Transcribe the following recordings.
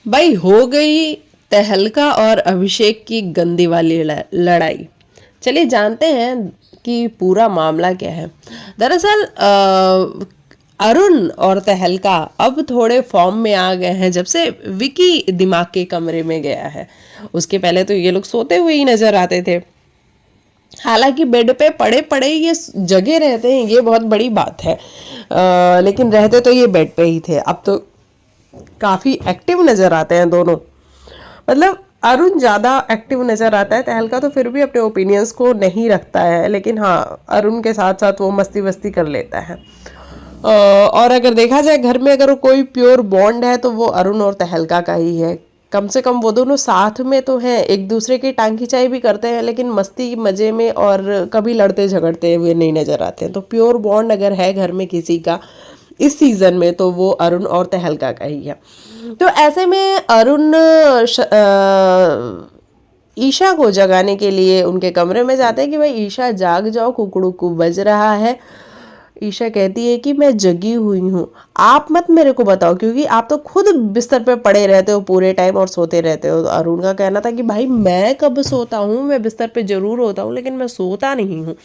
भाई हो गई तहलका और अभिषेक की गंदी वाली लड़ाई। चलिए जानते हैं कि पूरा मामला क्या है। दरअसल अरुण और तहलका अब थोड़े फॉर्म में आ गए हैं जब से विकी दिमाग के कमरे में गया है। उसके पहले तो ये लोग सोते हुए ही नजर आते थे। हालांकि बेड पे पड़े पड़े ये जगे रहते हैं, ये बहुत बड़ी बात है। लेकिन रहते तो ये बेड पे ही थे। अब तो काफी एक्टिव नजर आते हैं दोनों। मतलब अरुण ज़्यादा एक्टिव नज़र आता है, तहलका तो फिर भी अपने ओपिनियंस को नहीं रखता है, लेकिन हाँ अरुण के साथ साथ वो मस्ती वस्ती कर लेता है। और अगर देखा जाए घर में अगर कोई प्योर बॉन्ड है तो वो अरुण और तहलका का ही है। कम से कम वो दोनों साथ में तो हैं, एक दूसरे की टांग खिंचाई भी करते हैं, लेकिन मस्ती मज़े में और कभी लड़ते झगड़ते हुए नहीं नज़र आते हैं। तो प्योर बॉन्ड अगर है घर में किसी का इस सीज़न में तो वो अरुण और तहलका का ही है। तो ऐसे में अरुण ईशा को जगाने के लिए उनके कमरे में जाते हैं कि भाई ईशा जाग जाओ, कुकड़ू को बज रहा है। ईशा कहती है कि मैं जगी हुई हूँ, आप मत मेरे को बताओ क्योंकि आप तो खुद बिस्तर पे पड़े रहते हो पूरे टाइम और सोते रहते हो। तो अरुण का कहना था कि भाई मैं कब सोता हूँ, मैं बिस्तर पे जरूर होता हूँ लेकिन मैं सोता नहीं हूँ।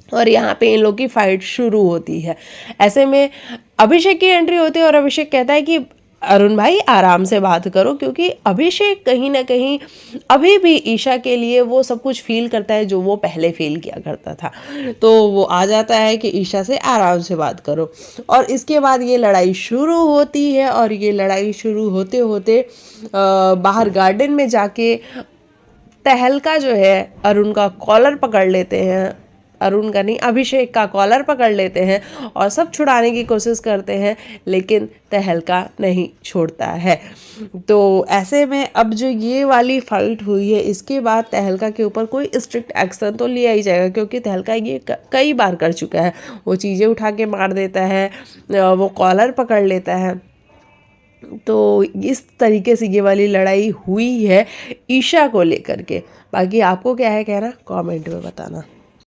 और यहाँ पे इन लोग की फाइट शुरू होती है। ऐसे में अभिषेक की एंट्री होती है और अभिषेक कहता है कि अरुण भाई आराम से बात करो, क्योंकि अभिषेक कहीं ना कहीं अभी भी ईशा के लिए वो सब कुछ फील करता है जो वो पहले फील किया करता था। तो वो आ जाता है कि ईशा से आराम से बात करो। और इसके बाद ये लड़ाई शुरू होती है और ये लड़ाई शुरू होते होते बाहर गार्डन में जाके तहलका जो है अरुण का कॉलर पकड़ लेते हैं, अरुण का नहीं अभिषेक का कॉलर पकड़ लेते हैं और सब छुड़ाने की कोशिश करते हैं, लेकिन तहलका नहीं छोड़ता है। तो ऐसे में अब जो ये वाली फाइट हुई है इसके बाद तहलका के ऊपर कोई स्ट्रिक्ट एक्शन तो लिया ही जाएगा, क्योंकि तहलका ये कई बार कर चुका है। वो चीज़ें उठा के मार देता है, वो कॉलर पकड़ लेता है। तो इस तरीके से ये वाली लड़ाई हुई है ईशा को लेकर के। बाकी आपको क्या है कहना, कमेंट में बताना।